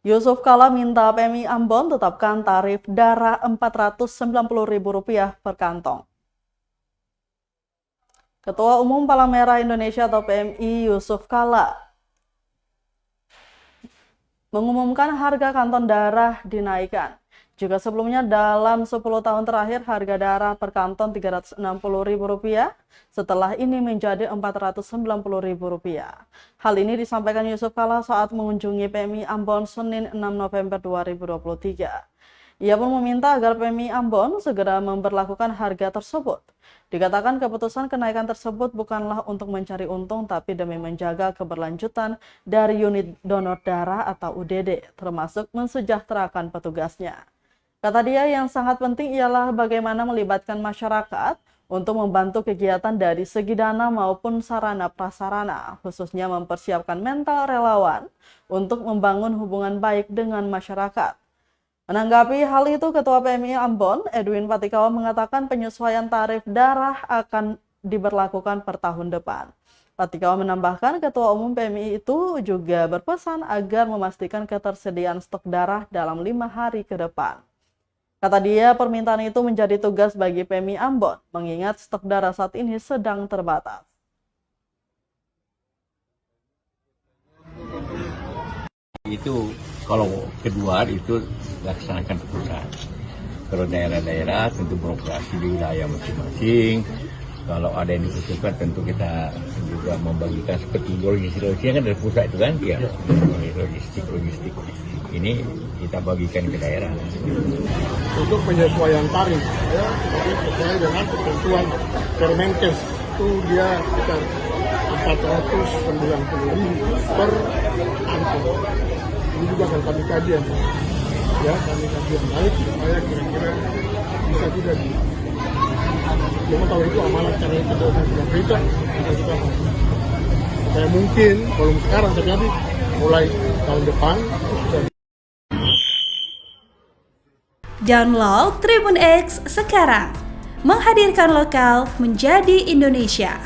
Yusuf Kala minta PMI Ambon tetapkan tarif darah Rp490.000 per kantong. Ketua Umum Palang Merah Indonesia atau PMI Yusuf Kala mengumumkan harga kantong darah dinaikkan. Jika sebelumnya dalam 10 tahun terakhir harga darah per kantong Rp360.000, setelah ini menjadi Rp490.000. Hal ini disampaikan Yusuf Kala saat mengunjungi PMI Ambon Senin 6 November 2023. Ia pun meminta agar PMI Ambon segera memberlakukan harga tersebut. Dikatakan keputusan kenaikan tersebut bukanlah untuk mencari untung tapi demi menjaga keberlanjutan dari unit donor darah atau UDD, termasuk mensejahterakan petugasnya. Kata dia, yang sangat penting ialah bagaimana melibatkan masyarakat untuk membantu kegiatan dari segi dana maupun sarana prasarana, khususnya mempersiapkan mental relawan untuk membangun hubungan baik dengan masyarakat. Menanggapi hal itu, Ketua PMI Ambon, Edwin Patikawa, mengatakan penyesuaian tarif darah akan diberlakukan per tahun depan. Patikawa menambahkan, Ketua Umum PMI itu juga berpesan agar memastikan ketersediaan stok darah dalam 5 hari ke depan. Kata dia, permintaan itu menjadi tugas bagi PMI Ambon, mengingat stok darah saat ini sedang terbatas. Itu kalau kedua itu laksanakan pusat. Kalau daerah-daerah tentu beroperasi di wilayah masing-masing. Kalau ada yang dibutuhkan tentu kita juga membagikan seperti logistik kan dari pusat itu kan ya, logistik ini kita bagikan ke daerah. Untuk penyesuaian tarif ya, sesuai dengan ketentuan Permenkes itu dia sekitar 490.000 per kantong. Ini juga akan kami kajian ya, baik supaya kira-kira bisa juga di cuma tahu itu amalan caranya kita sudah berita kita juga supaya mungkin belum sekarang terjadi mulai tahun depan sudah. Download Tribun X sekarang, menghadirkan lokal menjadi Indonesia.